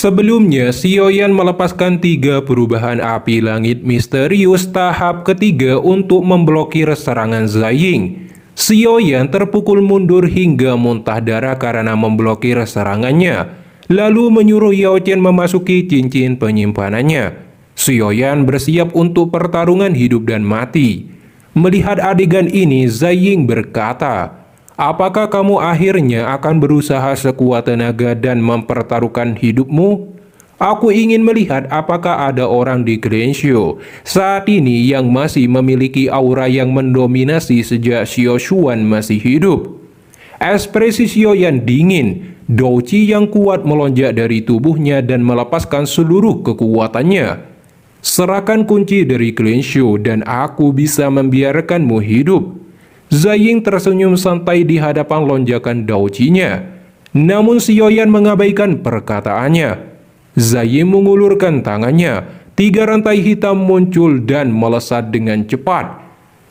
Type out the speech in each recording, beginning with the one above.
Sebelumnya, Sioyan melepaskan 3 perubahan api langit misterius tahap ketiga untuk memblokir serangan Zaying. Sioyan terpukul mundur hingga muntah darah karena memblokir serangannya, lalu menyuruh Yao Chen memasuki cincin penyimpanannya. Sioyan bersiap untuk pertarungan hidup dan mati. Melihat adegan ini, Zaying berkata, "Apakah kamu akhirnya akan berusaha sekuat tenaga dan mempertaruhkan hidupmu? Aku ingin melihat apakah ada orang di Glensio saat ini yang masih memiliki aura yang mendominasi sejak Xiao Xuan masih hidup." Ekspresi Sioyan dingin, Douqi yang kuat melonjak dari tubuhnya dan melepaskan seluruh kekuatannya. "Serahkan kunci dari Glensio dan aku bisa membiarkanmu hidup." Zaying tersenyum santai di hadapan lonjakan Douqi-nya. Namun Sioyan mengabaikan perkataannya. Zaying mengulurkan tangannya. 3 rantai hitam muncul dan melesat dengan cepat.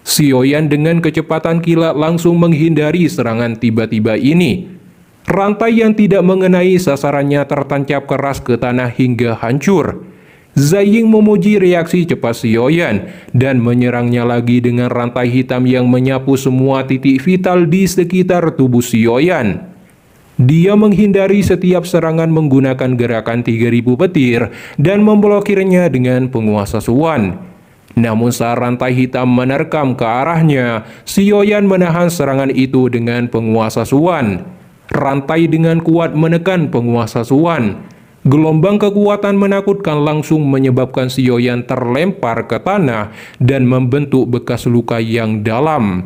Sioyan dengan kecepatan kilat langsung menghindari serangan tiba-tiba ini. Rantai yang tidak mengenai sasarannya tertancap keras ke tanah hingga hancur. Zaying memuji reaksi cepat Sioyan dan menyerangnya lagi dengan rantai hitam yang menyapu semua titik vital di sekitar tubuh Sioyan. Dia menghindari setiap serangan menggunakan gerakan 3000 petir dan memblokirnya dengan penguasa Suan. Namun saat rantai hitam menerkam ke arahnya, Sioyan menahan serangan itu dengan penguasa Suan. Rantai dengan kuat menekan penguasa Suan. Gelombang kekuatan menakutkan langsung menyebabkan Sioyan terlempar ke tanah dan membentuk bekas luka yang dalam.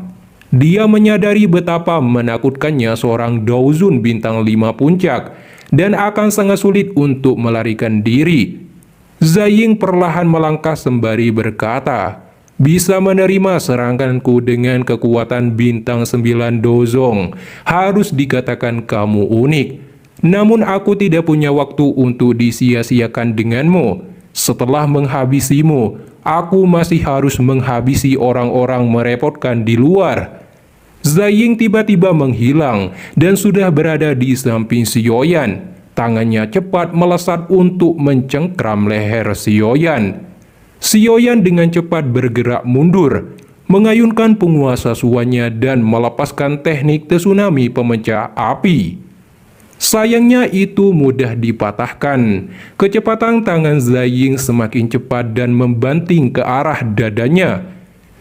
Dia menyadari betapa menakutkannya seorang Daozun bintang 5 puncak dan akan sangat sulit untuk melarikan diri. Zaying perlahan melangkah sembari berkata, "Bisa menerima seranganku dengan kekuatan bintang 9 Dozong. Harus dikatakan kamu unik. Namun aku tidak punya waktu untuk disia-siakan denganmu. Setelah menghabisimu, aku masih harus menghabisi orang-orang merepotkan di luar." Zaying tiba-tiba menghilang dan sudah berada di samping Sioyan. Tangannya cepat melesat untuk mencengkram leher Sioyan. Sioyan dengan cepat bergerak mundur, mengayunkan penguasa suannya dan melepaskan teknik tsunami pemecah api. Sayangnya itu mudah dipatahkan. Kecepatan tangan Zaying semakin cepat dan membanting ke arah dadanya.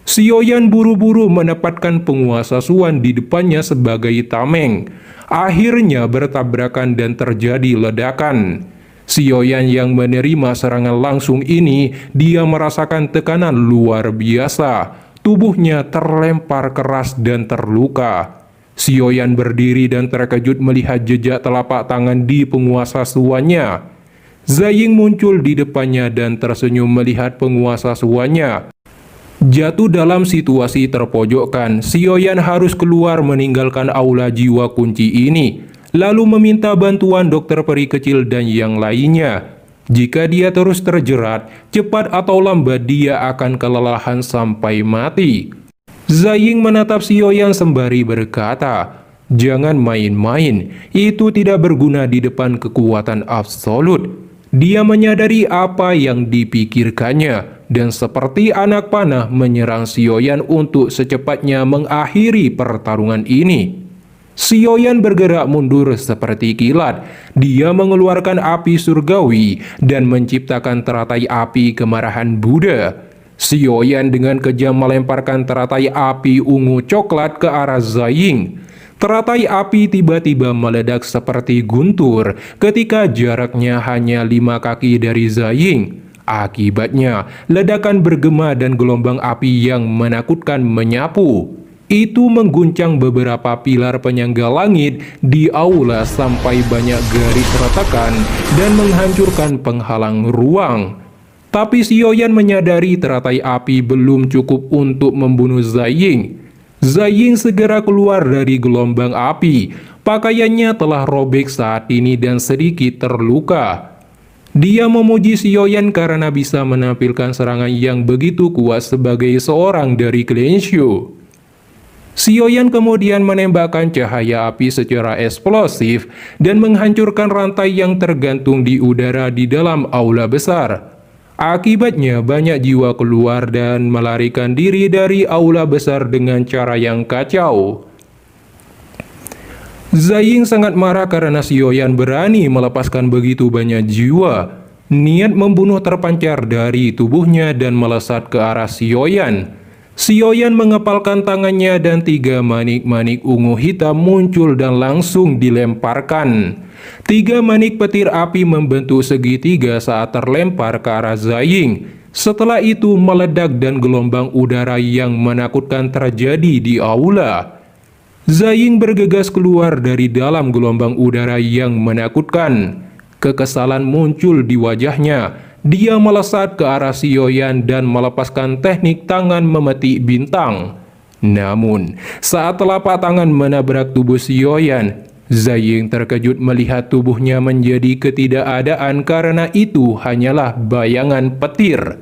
Sioyan buru-buru menempatkan penguasa Suan di depannya sebagai tameng. Akhirnya bertabrakan dan terjadi ledakan. Sioyan yang menerima serangan langsung ini, dia merasakan tekanan luar biasa. Tubuhnya terlempar keras dan terluka. Sioyan berdiri dan terkejut melihat jejak telapak tangan di penguasa Suannya. Zaying muncul di depannya dan tersenyum melihat penguasa Suannya. Jatuh dalam situasi terpojokkan, Sioyan harus keluar meninggalkan aula jiwa kunci ini, lalu meminta bantuan dokter peri kecil dan yang lainnya. Jika dia terus terjerat, cepat atau lambat dia akan kelelahan sampai mati. Zaying menatap Sioyan sembari berkata, "Jangan main-main, itu tidak berguna di depan kekuatan absolut." Dia menyadari apa yang dipikirkannya dan seperti anak panah menyerang Sioyan untuk secepatnya mengakhiri pertarungan ini. Sioyan bergerak mundur seperti kilat. Dia mengeluarkan api surgawi dan menciptakan teratai api kemarahan Buddha. Sioyan dengan kejam melemparkan teratai api ungu coklat ke arah Zaying. Teratai api tiba-tiba meledak seperti guntur ketika jaraknya hanya 5 kaki dari Zaying. Akibatnya, ledakan bergema dan gelombang api yang menakutkan menyapu. Itu mengguncang beberapa pilar penyangga langit di aula sampai banyak garis retakan dan menghancurkan penghalang ruang. Tapi Sioyan menyadari teratai api belum cukup untuk membunuh Zaying. Zaying segera keluar dari gelombang api. Pakaiannya telah robek saat ini dan sedikit terluka. Dia memuji Sioyan karena bisa menampilkan serangan yang begitu kuat sebagai seorang dari Glensio. Sioyan kemudian menembakkan cahaya api secara eksplosif dan menghancurkan rantai yang tergantung di udara di dalam aula besar. Akibatnya banyak jiwa keluar dan melarikan diri dari aula besar dengan cara yang kacau. Zaying sangat marah karena Sioyan berani melepaskan begitu banyak jiwa. Niat membunuh terpancar dari tubuhnya dan melesat ke arah Sioyan. Sioyan mengepalkan tangannya dan 3 manik-manik ungu hitam muncul dan langsung dilemparkan. 3 manik petir api membentuk segitiga saat terlempar ke arah Zaying. Setelah itu meledak dan gelombang udara yang menakutkan terjadi di aula. Zaying bergegas keluar dari dalam gelombang udara yang menakutkan. Kekesalan muncul di wajahnya. Dia melesat ke arah Sioyan dan melepaskan teknik tangan memetik bintang. Namun, saat telapak tangan menabrak tubuh Sioyan, Zaying terkejut melihat tubuhnya menjadi ketidakadaan karena itu hanyalah bayangan petir.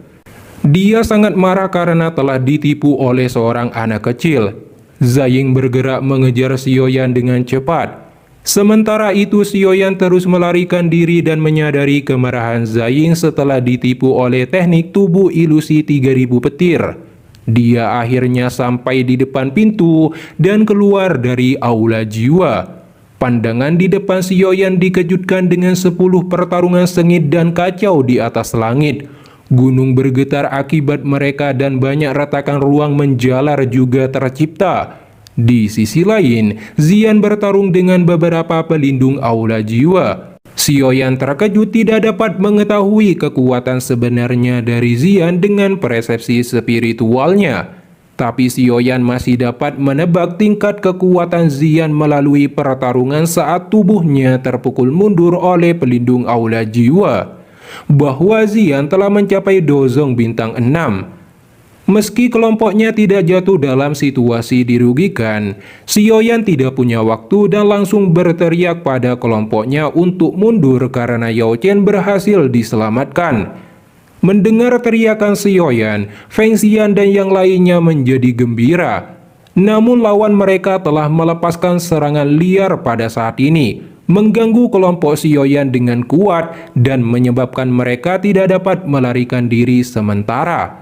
Dia sangat marah karena telah ditipu oleh seorang anak kecil. Zaying bergerak mengejar Sioyan dengan cepat. Sementara itu Sioyan terus melarikan diri dan menyadari kemarahan Zaying setelah ditipu oleh teknik tubuh ilusi 3000 petir. Dia akhirnya sampai di depan pintu dan keluar dari aula jiwa. Pandangan di depan Sioyan dikejutkan dengan 10 pertarungan sengit dan kacau di atas langit. Gunung bergetar akibat mereka dan banyak retakan ruang menjalar juga tercipta. Di sisi lain, Xian bertarung dengan beberapa pelindung aula jiwa. Sioyan terkejut tidak dapat mengetahui kekuatan sebenarnya dari Xian dengan persepsi spiritualnya. Tapi Sioyan masih dapat menebak tingkat kekuatan Xian melalui pertarungan saat tubuhnya terpukul mundur oleh pelindung aula jiwa. Bahwa Xian telah mencapai dozong bintang 6. Meski kelompoknya tidak jatuh dalam situasi dirugikan, Sioyan tidak punya waktu dan langsung berteriak pada kelompoknya untuk mundur karena Yao Chen berhasil diselamatkan. Mendengar teriakan Sioyan, Feng Xian dan yang lainnya menjadi gembira. Namun lawan mereka telah melepaskan serangan liar pada saat ini, mengganggu kelompok Sioyan dengan kuat dan menyebabkan mereka tidak dapat melarikan diri sementara.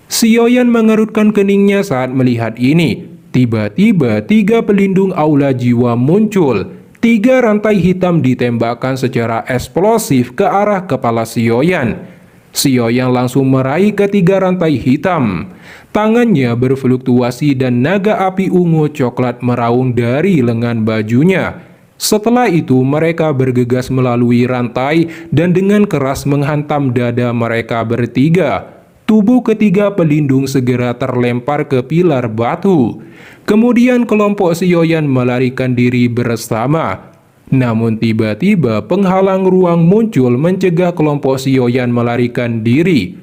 Sioyan mengerutkan keningnya saat melihat ini. Tiba-tiba 3 pelindung aula jiwa muncul. 3 rantai hitam ditembakkan secara eksplosif ke arah kepala Sioyan. Sioyan langsung meraih ketiga rantai hitam. Tangannya berfluktuasi dan naga api ungu coklat meraung dari lengan bajunya. Setelah itu mereka bergegas melalui rantai dan dengan keras menghantam dada mereka bertiga. Tubuh ketiga pelindung segera terlempar ke pilar batu. Kemudian kelompok Sioyan melarikan diri bersama. Namun tiba-tiba penghalang ruang muncul mencegah kelompok Sioyan melarikan diri.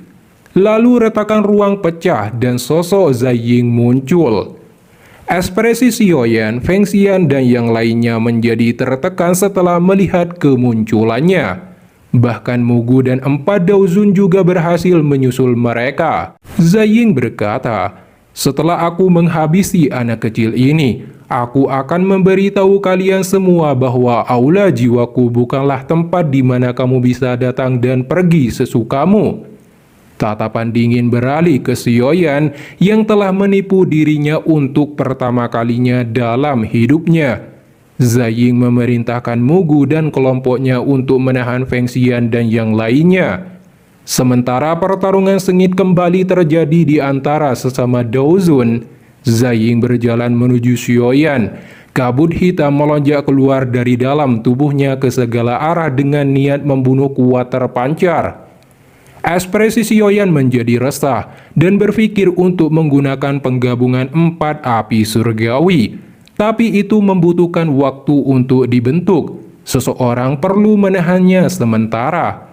Lalu retakan ruang pecah dan sosok Zaying muncul. Ekspresi Sioyan, Feng Xian dan yang lainnya menjadi tertekan setelah melihat kemunculannya. Bahkan Mugu dan 4 Daozun juga berhasil menyusul mereka. Zaying berkata, "Setelah aku menghabisi anak kecil ini, aku akan memberitahu kalian semua bahwa aula jiwaku bukanlah tempat di mana kamu bisa datang dan pergi sesukamu." Tatapan dingin beralih ke Sioyan yang telah menipu dirinya untuk pertama kalinya dalam hidupnya. Zaying memerintahkan Mugu dan kelompoknya untuk menahan Feng Xian dan yang lainnya. Sementara pertarungan sengit kembali terjadi di antara sesama Daozun, Zaying berjalan menuju Sioyan. Kabut hitam melonjak keluar dari dalam tubuhnya ke segala arah dengan niat membunuh kuat terpancar. Ekspresi Sioyan menjadi resah dan berpikir untuk menggunakan penggabungan 4 api surgawi. Tapi itu membutuhkan waktu untuk dibentuk. Seseorang perlu menahannya sementara.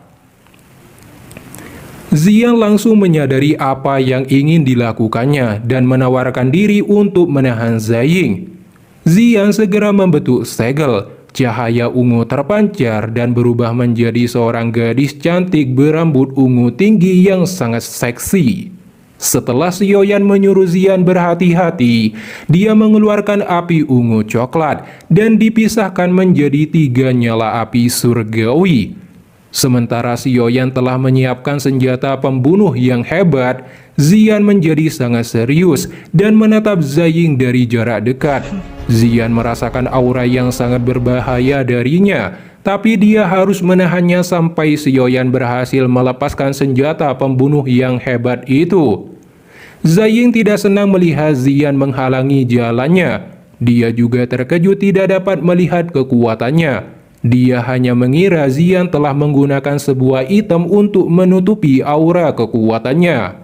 Xian langsung menyadari apa yang ingin dilakukannya dan menawarkan diri untuk menahan Zaying. Xian segera membentuk segel. Cahaya ungu terpancar dan berubah menjadi seorang gadis cantik berambut ungu tinggi yang sangat seksi. Setelah Sioyan menyuruh Zian berhati-hati, dia mengeluarkan api ungu coklat dan dipisahkan menjadi 3 nyala api surgawi. Sementara Sioyan telah menyiapkan senjata pembunuh yang hebat, Zian menjadi sangat serius dan menatap Zaying dari jarak dekat. Zian merasakan aura yang sangat berbahaya darinya, tapi dia harus menahannya sampai Sioyan berhasil melepaskan senjata pembunuh yang hebat itu. Zaying tidak senang melihat Zian menghalangi jalannya. Dia juga terkejut tidak dapat melihat kekuatannya. Dia hanya mengira Zian telah menggunakan sebuah item untuk menutupi aura kekuatannya.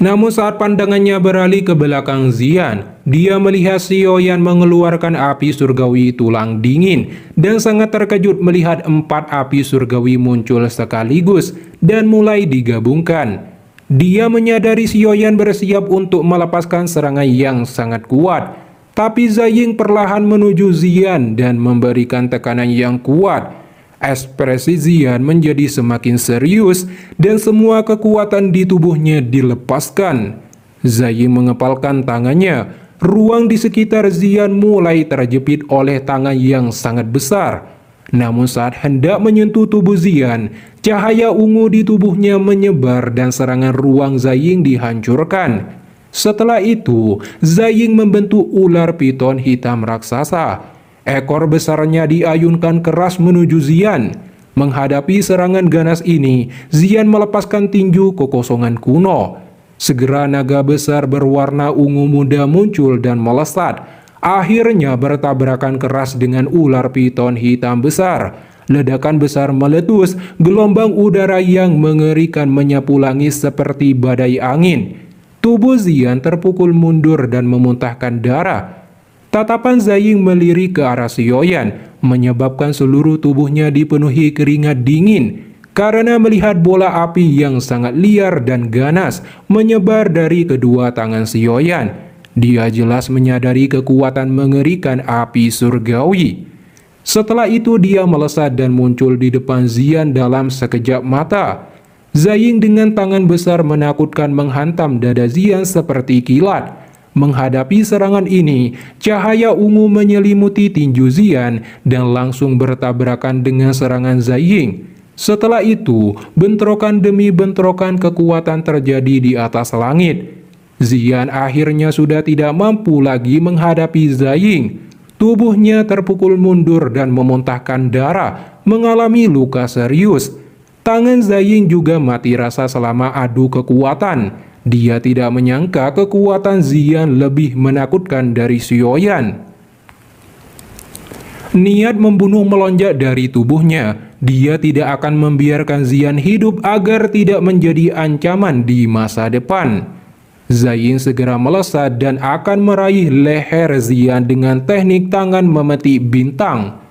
Namun saat pandangannya beralih ke belakang Zian, dia melihat Sioyan mengeluarkan api surgawi tulang dingin dan sangat terkejut melihat 4 api surgawi muncul sekaligus dan mulai digabungkan. Dia menyadari Sioyan bersiap untuk melepaskan serangan yang sangat kuat. Tapi Zaying perlahan menuju Zian dan memberikan tekanan yang kuat. Ekspresi Zian menjadi semakin serius dan semua kekuatan di tubuhnya dilepaskan. Zaying mengepalkan tangannya. Ruang di sekitar Zian mulai terjepit oleh tangan yang sangat besar. Namun saat hendak menyentuh tubuh Zian, cahaya ungu di tubuhnya menyebar dan serangan ruang Zaying dihancurkan. Setelah itu, Zaying membentuk ular piton hitam raksasa. Ekor besarnya diayunkan keras menuju Zian. Menghadapi serangan ganas ini, Zian melepaskan tinju kekosongan kuno. Segera naga besar berwarna ungu muda muncul dan melesat. Akhirnya bertabrakan keras dengan ular piton hitam besar. Ledakan besar meletus, gelombang udara yang mengerikan menyapu langit seperti badai angin. Tubuh Zian terpukul mundur dan memuntahkan darah. Tatapan Zaying melirik ke arah Sioyan, menyebabkan seluruh tubuhnya dipenuhi keringat dingin. Karena melihat bola api yang sangat liar dan ganas menyebar dari kedua tangan Sioyan, dia jelas menyadari kekuatan mengerikan api surgawi. Setelah itu dia melesat dan muncul di depan Zian dalam sekejap mata. Zaying dengan tangan besar menakutkan menghantam dada Zian seperti kilat. Menghadapi serangan ini, cahaya ungu menyelimuti tinju Zian dan langsung bertabrakan dengan serangan Zaying. Setelah itu, bentrokan demi bentrokan kekuatan terjadi di atas langit. Zian akhirnya sudah tidak mampu lagi menghadapi Zaying. Tubuhnya terpukul mundur dan memuntahkan darah, mengalami luka serius. Tangan Zaying juga mati rasa selama adu kekuatan. Dia tidak menyangka kekuatan Zian lebih menakutkan dari Sioyan. Niat membunuh melonjak dari tubuhnya. Dia tidak akan membiarkan Zian hidup agar tidak menjadi ancaman di masa depan. Zaying segera melesat dan akan meraih leher Zian dengan teknik tangan memetik bintang.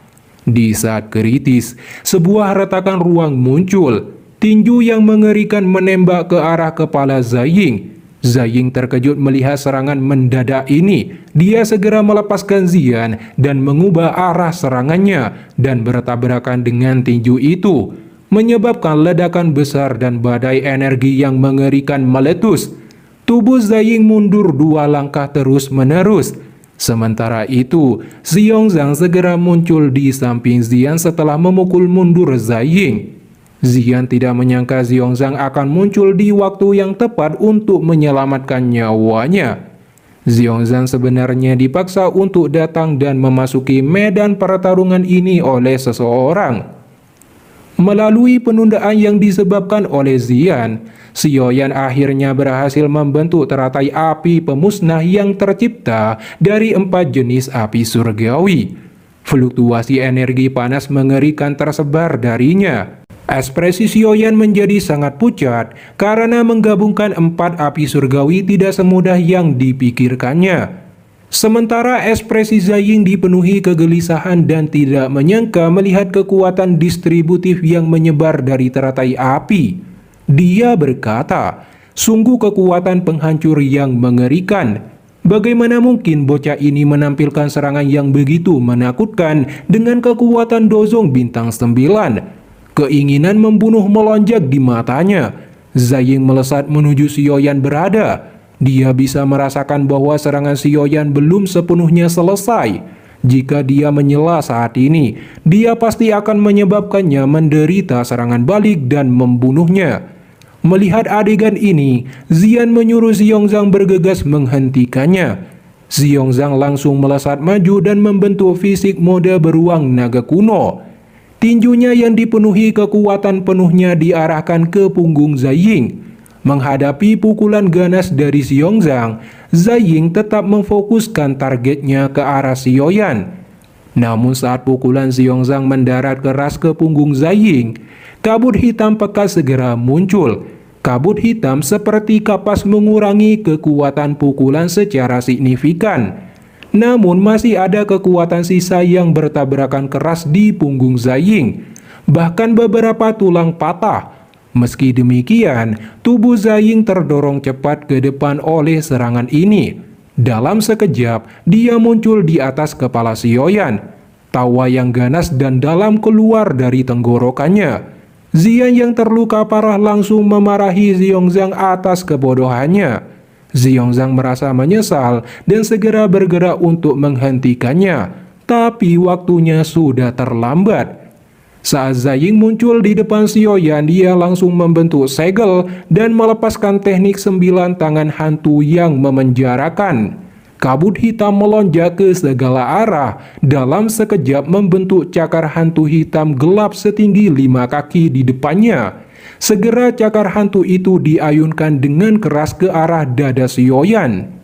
Di saat kritis, sebuah retakan ruang muncul. Tinju yang mengerikan menembak ke arah kepala Zaying. Zaying terkejut melihat serangan mendadak ini. Dia segera melepaskan Zian dan mengubah arah serangannya dan bertabrakan dengan tinju itu, menyebabkan ledakan besar dan badai energi yang mengerikan meletus. Tubuh Zaying mundur 2 langkah terus-menerus. Sementara itu, Xiongzhang segera muncul di samping Zian setelah memukul mundur Zaying. Zian tidak menyangka Xiongzhang akan muncul di waktu yang tepat untuk menyelamatkan nyawanya. Xiongzhang sebenarnya dipaksa untuk datang dan memasuki medan pertarungan ini oleh seseorang. Melalui penundaan yang disebabkan oleh Zian, Sioyan akhirnya berhasil membentuk teratai api pemusnah yang tercipta dari 4 jenis api surgawi. Fluktuasi energi panas mengerikan tersebar darinya. Ekspresi Sioyan menjadi sangat pucat karena menggabungkan 4 api surgawi tidak semudah yang dipikirkannya. Sementara ekspresi Zaying dipenuhi kegelisahan dan tidak menyangka melihat kekuatan distributif yang menyebar dari teratai api. Dia berkata, sungguh kekuatan penghancur yang mengerikan. Bagaimana mungkin bocah ini menampilkan serangan yang begitu menakutkan dengan kekuatan Dozong bintang 9? Keinginan membunuh melonjak di matanya. Zaying melesat menuju Xiaoyan berada. Dia bisa merasakan bahwa serangan Xiaoyan belum sepenuhnya selesai. Jika dia menyela saat ini, dia pasti akan menyebabkannya menderita serangan balik dan membunuhnya. Melihat adegan ini, Xian menyuruh Xiongzhang bergegas menghentikannya. Xiongzhang langsung melesat maju dan membentuk fisik mode beruang naga kuno. Tinjunya yang dipenuhi kekuatan penuhnya diarahkan ke punggung Zaying. Menghadapi pukulan ganas dari Xiongzhang, Zaying tetap memfokuskan targetnya ke arah Xiaoyan. Namun saat pukulan Xiongzhang mendarat keras ke punggung Zaying, kabut hitam pekat segera muncul. Kabut hitam seperti kapas mengurangi kekuatan pukulan secara signifikan. Namun masih ada kekuatan sisa yang bertabrakan keras di punggung Zaying. Bahkan beberapa tulang patah. Meski demikian, tubuh Zaying terdorong cepat ke depan oleh serangan ini. Dalam sekejap, dia muncul di atas kepala Xiaoyan. Tawa yang ganas dan dalam keluar dari tenggorokannya. Xian yang terluka parah langsung memarahi Xiongzhang atas kebodohannya. Xiongzhang merasa menyesal dan segera bergerak untuk menghentikannya. Tapi waktunya sudah terlambat. Saat Zaying muncul di depan Xiaoyan, dia langsung membentuk segel dan melepaskan teknik 9 tangan hantu yang memenjarakan. Kabut hitam melonjak ke segala arah, dalam sekejap membentuk cakar hantu hitam gelap setinggi 5 kaki di depannya. Segera cakar hantu itu diayunkan dengan keras ke arah dada Xiaoyan.